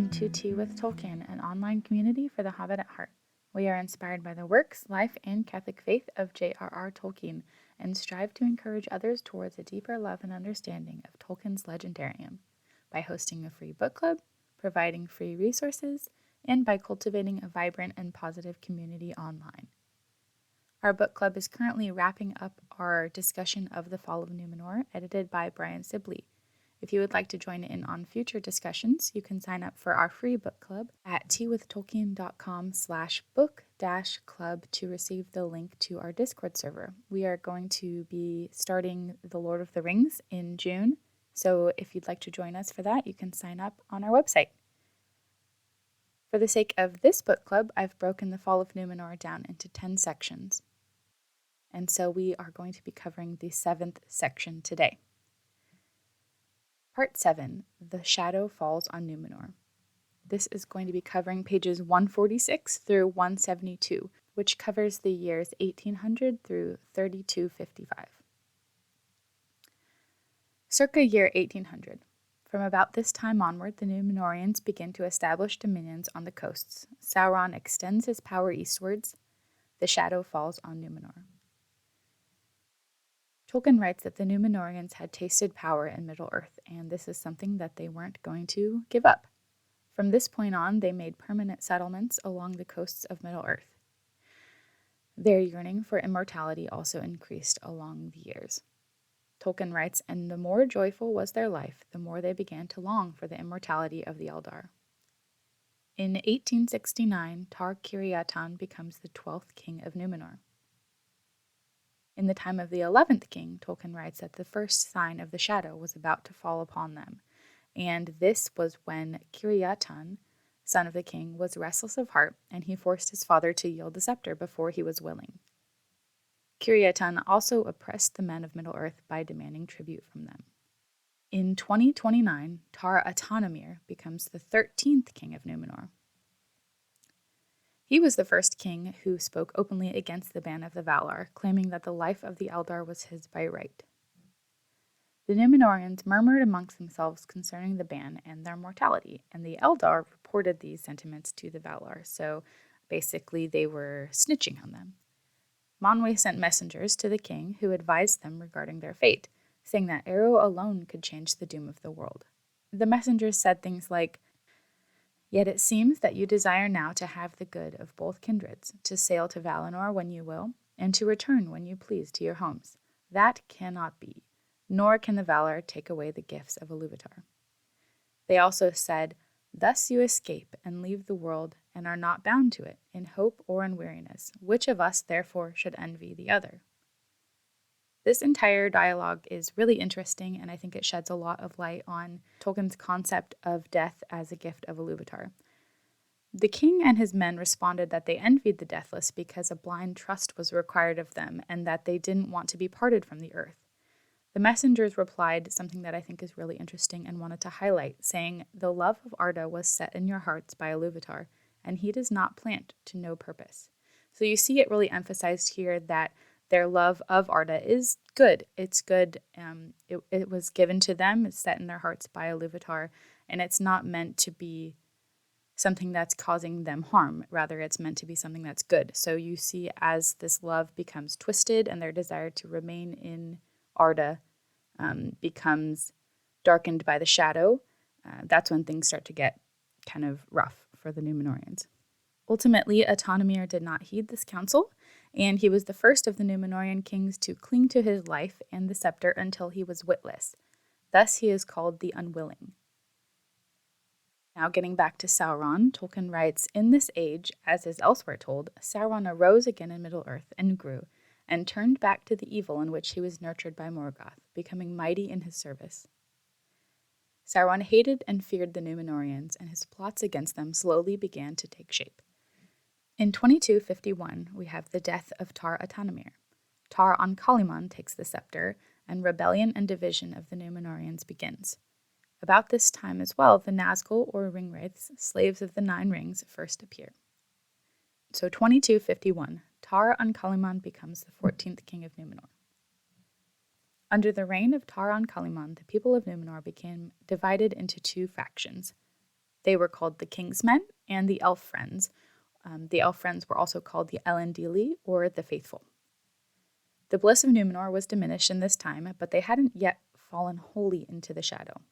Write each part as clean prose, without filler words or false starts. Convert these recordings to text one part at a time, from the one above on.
Welcome to Tea with Tolkien, an online community for the Hobbit at heart. We are inspired by the works, life, and Catholic faith of J.R.R. Tolkien and strive to encourage others towards a deeper love and understanding of Tolkien's legendarium by hosting a free book club, providing free resources, and by cultivating a vibrant and positive community online. Our book club is currently wrapping up our discussion of The Fall of Númenor, edited by Brian Sibley. If you would like to join in on future discussions, you can sign up for our free book club at teawithtolkien.com/book-club to receive the link to our Discord server. We are going to be starting The Lord of the Rings in June, so if you'd like to join us for that, you can sign up on our website. For the sake of this book club, I've broken The Fall of Númenor down into 10 sections. And so we are going to be covering the 7th section today. Part 7, The Shadow Falls on Númenor. This is going to be covering pages 146 through 172, which covers the years 1800 through 3255. Circa year 1800. From about this time onward, the Númenorians begin to establish dominions on the coasts. Sauron extends his power eastwards. The shadow falls on Númenor. Tolkien writes that the Númenorians had tasted power in Middle-earth, and this is something that they weren't going to give up. From this point on, they made permanent settlements along the coasts of Middle-earth. Their yearning for immortality also increased along the years. Tolkien writes, and the more joyful was their life, the more they began to long for the immortality of the Eldar. In 1869, Tar-Kiriatan becomes the 12th king of Númenor. In the time of the 11th king, Tolkien writes that the first sign of the shadow was about to fall upon them, and this was when Kiriatan, son of the king, was restless of heart, and he forced his father to yield the scepter before he was willing. Kiriatan also oppressed the men of Middle-earth by demanding tribute from them. In 2029, Tar-Atanamir becomes the 13th king of Númenor. He was the first king who spoke openly against the ban of the Valar, claiming that the life of the Eldar was his by right. The Númenorians murmured amongst themselves concerning the ban and their mortality, and the Eldar reported these sentiments to the Valar, so basically they were snitching on them. Manwë sent messengers to the king who advised them regarding their fate, saying that Eru alone could change the doom of the world. The messengers said things like, "Yet it seems that you desire now to have the good of both kindreds, to sail to Valinor when you will, and to return when you please to your homes. That cannot be, nor can the Valar take away the gifts of Ilúvatar." They also said, "Thus you escape and leave the world and are not bound to it, in hope or in weariness. Which of us, therefore, should envy the other?" This entire dialogue is really interesting, and I think it sheds a lot of light on Tolkien's concept of death as a gift of Ilúvatar. The king and his men responded that they envied the deathless because a blind trust was required of them and that they didn't want to be parted from the earth. The messengers replied something that I think is really interesting and wanted to highlight, saying, "The love of Arda was set in your hearts by Ilúvatar, and he does not plant to no purpose." So you see it really emphasized here that their love of Arda is good. It's good. It was given to them. It's set in their hearts by Ilúvatar, and it's not meant to be something that's causing them harm. Rather, it's meant to be something that's good. So you see as this love becomes twisted and their desire to remain in Arda becomes darkened by the shadow, that's when things start to get kind of rough for the Númenorians. Ultimately, Atanamir did not heed this counsel, and he was the first of the Númenorian kings to cling to his life and the scepter until he was witless. Thus he is called the Unwilling. Now getting back to Sauron, Tolkien writes, "In this age, as is elsewhere told, Sauron arose again in Middle-earth and grew, and turned back to the evil in which he was nurtured by Morgoth, becoming mighty in his service." Sauron hated and feared the Númenorians, and his plots against them slowly began to take shape. In 2251, we have the death of Tar-Atanamir. Tar-Oncaliman takes the scepter, and rebellion and division of the Númenorians begins. About this time as well, the Nazgul, or Ringwraiths, slaves of the Nine Rings, first appear. So 2251, Tar-Oncaliman becomes the 14th king of Númenor. Under the reign of Tar-Oncaliman, the people of Númenor became divided into two factions. They were called the King's Men and the Elf Friends. The Elf Friends were also called the Elendili, or the Faithful. The bliss of Númenor was diminished in this time, but they hadn't yet fallen wholly into the shadow.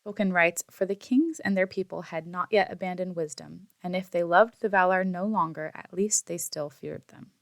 Tolkien writes, "For the kings and their people had not yet abandoned wisdom, and if they loved the Valar no longer, at least they still feared them."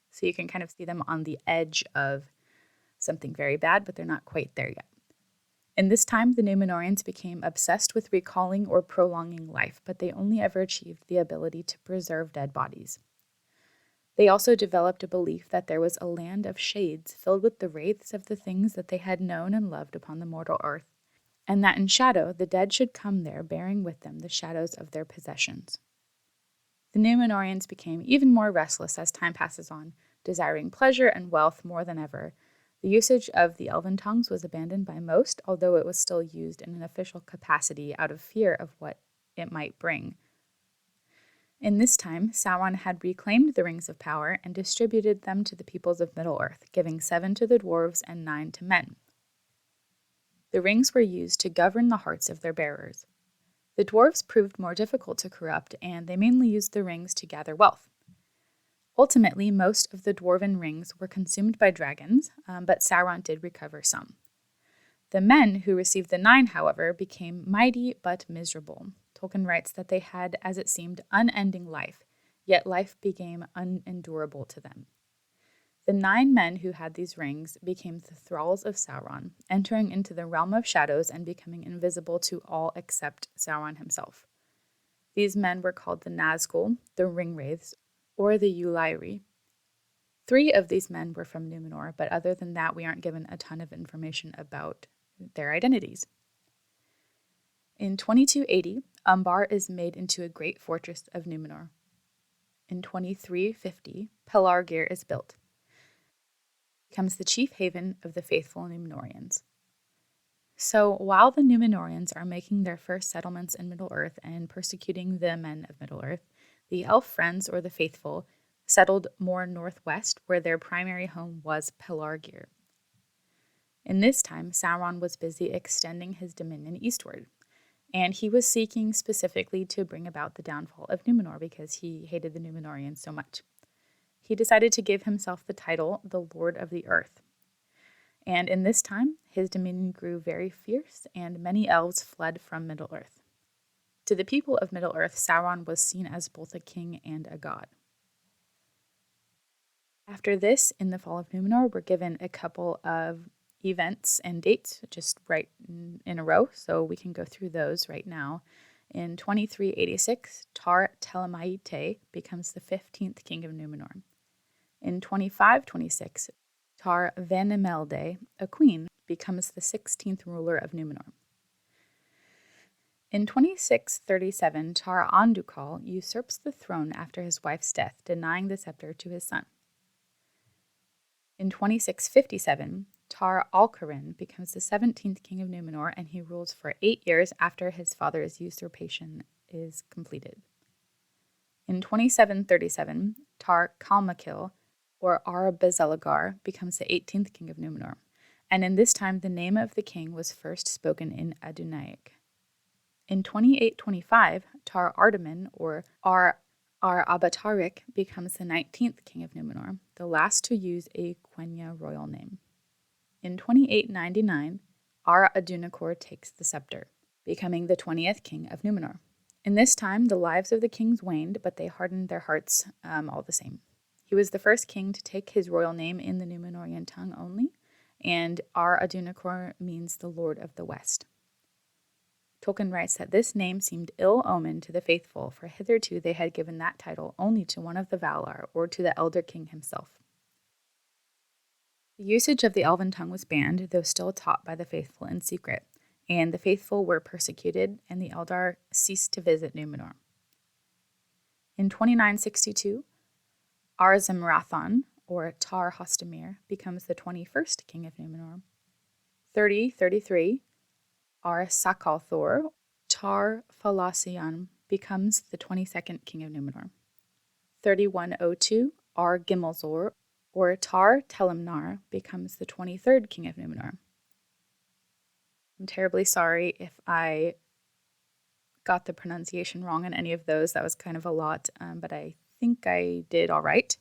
So you can kind of see them on the edge of something very bad, but they're not quite there yet. In this time, the Númenorians became obsessed with recalling or prolonging life, but they only ever achieved the ability to preserve dead bodies. They also developed a belief that there was a land of shades filled with the wraiths of the things that they had known and loved upon the mortal earth, and that in shadow the dead should come there bearing with them the shadows of their possessions. The Númenorians became even more restless as time passes on, desiring pleasure and wealth more than ever. The usage of the elven tongues was abandoned by most, although it was still used in an official capacity out of fear of what it might bring. In this time, Sauron had reclaimed the Rings of Power and distributed them to the peoples of Middle-earth, giving 7 to the dwarves and 9 to men. The rings were used to govern the hearts of their bearers. The dwarves proved more difficult to corrupt, and they mainly used the rings to gather wealth. Ultimately, most of the dwarven rings were consumed by dragons, but Sauron did recover some. The men who received the 9, however, became mighty but miserable. Tolkien writes that they had, as it seemed, unending life, yet life became unendurable to them. The 9 men who had these rings became the thralls of Sauron, entering into the realm of shadows and becoming invisible to all except Sauron himself. These men were called the Nazgul, the Ringwraiths, or the Yulairi. 3 of these men were from Númenor, but other than that, we aren't given a ton of information about their identities. In 2280, Umbar is made into a great fortress of Númenor. In 2350, Pelargir is built. It becomes the chief haven of the faithful Númenorians. So while the Númenorians are making their first settlements in Middle-earth and persecuting the men of Middle-earth, the elf friends, or the faithful, settled more northwest, where their primary home was Pelargir. In this time, Sauron was busy extending his dominion eastward, and he was seeking specifically to bring about the downfall of Númenor because he hated the Númenorians so much. He decided to give himself the title, the Lord of the Earth. And in this time, his dominion grew very fierce, and many elves fled from Middle-earth. To the people of Middle-earth, Sauron was seen as both a king and a god. After this, in the fall of Númenor, we're given a couple of events and dates just right in a row, so we can go through those right now. In 2386, Tar Telemaite becomes the 15th king of Númenor. In 2526, Tar Venimelde, a queen, becomes the 16th ruler of Númenor. In 2637, Tar Andukal usurps the throne after his wife's death, denying the scepter to his son. In 2657, Tar Alcarin becomes the 17th king of Númenor, and he rules for 8 years after his father's usurpation is completed. In 2737, Tar Kalmakil, or Arbezelagar, becomes the 18th king of Númenor, and in this time the name of the king was first spoken in Adunaic. In 2825, Tar Ardaman, or Ar-Abatarik, becomes the 19th king of Númenor, the last to use a Quenya royal name. In 2899, Ar-Adunakor takes the scepter, becoming the 20th king of Númenor. In this time, the lives of the kings waned, but they hardened their hearts all the same. He was the first king to take his royal name in the Númenorian tongue only, and Ar-Adunakor means the Lord of the West. Tolkien writes that this name seemed ill-omened to the faithful, for hitherto they had given that title only to one of the Valar, or to the Elder King himself. The usage of the Elven tongue was banned, though still taught by the faithful in secret, and the faithful were persecuted, and the Eldar ceased to visit Númenor. In 2962, Arzamrathon, or Tar Hostamir, becomes the 21st king of Númenor. 3033, Ar-Sakalthor, Tar Falasian, becomes the 22nd king of Númenor. 3102, Ar-Gimmelzor, or Tar Telemnar, becomes the 23rd king of Númenor. I'm terribly sorry if I got the pronunciation wrong on any of those. That was kind of a lot, but I think I did all right.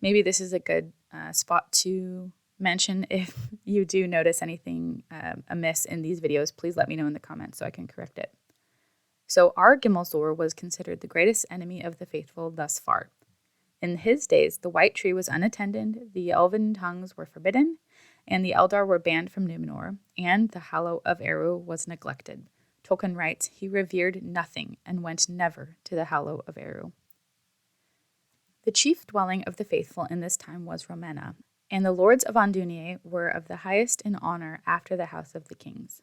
Maybe this is a good spot to mention if you do notice anything amiss in these videos, please let me know in the comments so I can correct it. So Ar-Gimmelzor was considered the greatest enemy of the faithful thus far. In his days, the White Tree was unattended, the elven tongues were forbidden, and the Eldar were banned from Númenor, and the Hallow of Eru was neglected. Tolkien writes, he revered nothing and went never to the Hallow of Eru. The chief dwelling of the faithful in this time was Romena, and the lords of Andúnië were of the highest in honor after the house of the kings.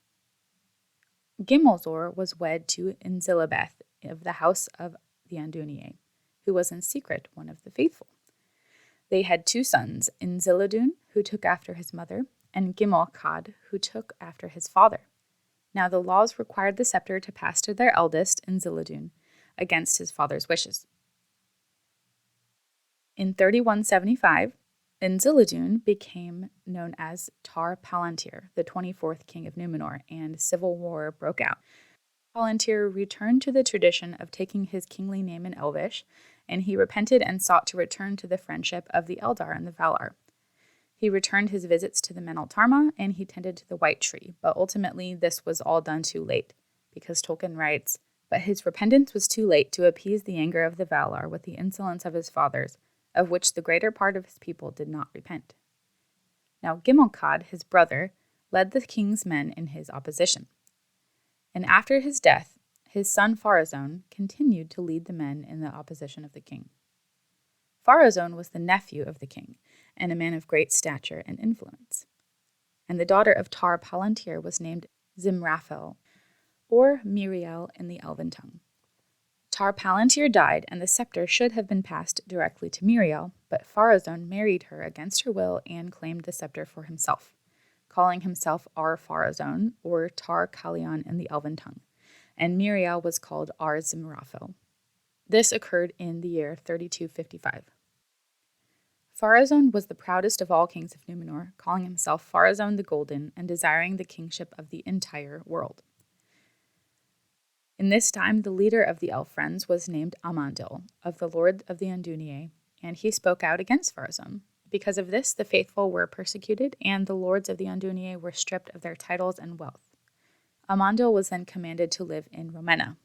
Gimmelzor was wed to Inzilabeth of the house of the Andúnië, who was in secret one of the faithful. They had 2 sons, Inziladun, who took after his mother, and Gimmelkad, who took after his father. Now the laws required the scepter to pass to their eldest, Inziladun, against his father's wishes. In 3175, Inziladun became known as Tar Palantir, the 24th king of Númenor, and civil war broke out. Palantir returned to the tradition of taking his kingly name in Elvish, and he repented and sought to return to the friendship of the Eldar and the Valar. He returned his visits to the Meneltarma, and he tended to the White Tree, but ultimately this was all done too late, because Tolkien writes, but his repentance was too late to appease the anger of the Valar with the insolence of his fathers, of which the greater part of his people did not repent. Now Gimmelkad, his brother, led the king's men in his opposition. And after his death, his son Pharazôn continued to lead the men in the opposition of the king. Pharazôn was the nephew of the king, and a man of great stature and influence. And the daughter of Tar Palantir was named Zimraphel, or Miriel in the elven tongue. Tar Palantir died, and the scepter should have been passed directly to Miriel, but Pharazôn married her against her will and claimed the scepter for himself, calling himself Ar-Pharazôn, or Tar Kalion in the elven tongue, and Miriel was called Ar-Zimraphel. This occurred in the year 3255. Pharazôn was the proudest of all kings of Númenor, calling himself Pharazôn the Golden and desiring the kingship of the entire world. In this time, the leader of the elf friends was named Amandil, of the Lord of the Andúnië, and he spoke out against Pharazôn. Because of this, the faithful were persecuted, and the lords of the Andúnië were stripped of their titles and wealth. Amandil was then commanded to live in Romena.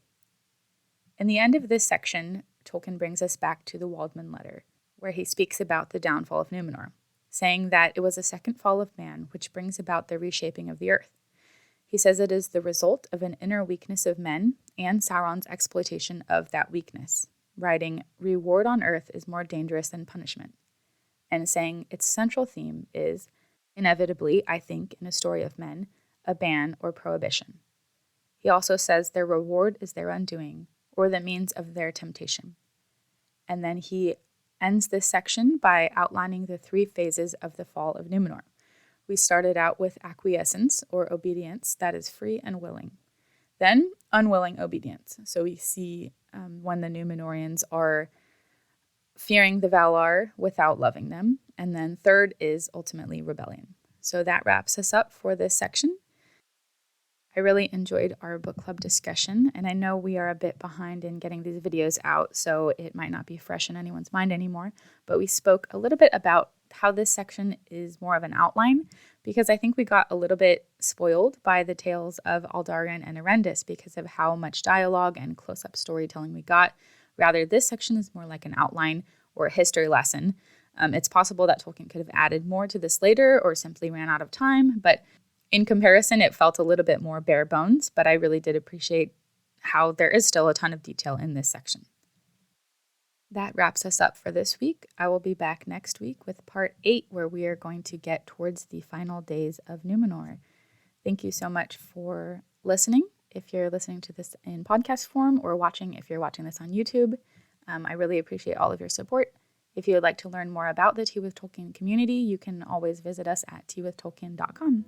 In the end of this section, Tolkien brings us back to the Waldman letter, where he speaks about the downfall of Númenor, saying that it was a second fall of man which brings about the reshaping of the earth. He says it is the result of an inner weakness of men and Sauron's exploitation of that weakness, writing, reward on earth is more dangerous than punishment, and saying its central theme is, inevitably, I think, in a story of men, a ban or prohibition. He also says their reward is their undoing, or the means of their temptation. And then he ends this section by outlining the 3 phases of the fall of Númenor. We started out with acquiescence, or obedience, that is free and willing. Then, unwilling obedience. So we see when the Númenorians are fearing the Valar without loving them. And then third is ultimately rebellion. So that wraps us up for this section. I really enjoyed our book club discussion, and I know we are a bit behind in getting these videos out, so it might not be fresh in anyone's mind anymore, but we spoke a little bit about how this section is more of an outline, because I think we got a little bit spoiled by the tales of Aldarion and Erendis because of how much dialogue and close-up storytelling we got. Rather, this section is more like an outline or a history lesson. It's possible that Tolkien could have added more to this later or simply ran out of time, but in comparison, it felt a little bit more bare bones, but I really did appreciate how there is still a ton of detail in this section. That wraps us up for this week. I will be back next week with part 8, where we are going to get towards the final days of Númenor. Thank you so much for listening. If you're listening to this in podcast form or watching, if you're watching this on YouTube, I really appreciate all of your support. If you would like to learn more about the Tea with Tolkien community, you can always visit us at teawithtolkien.com.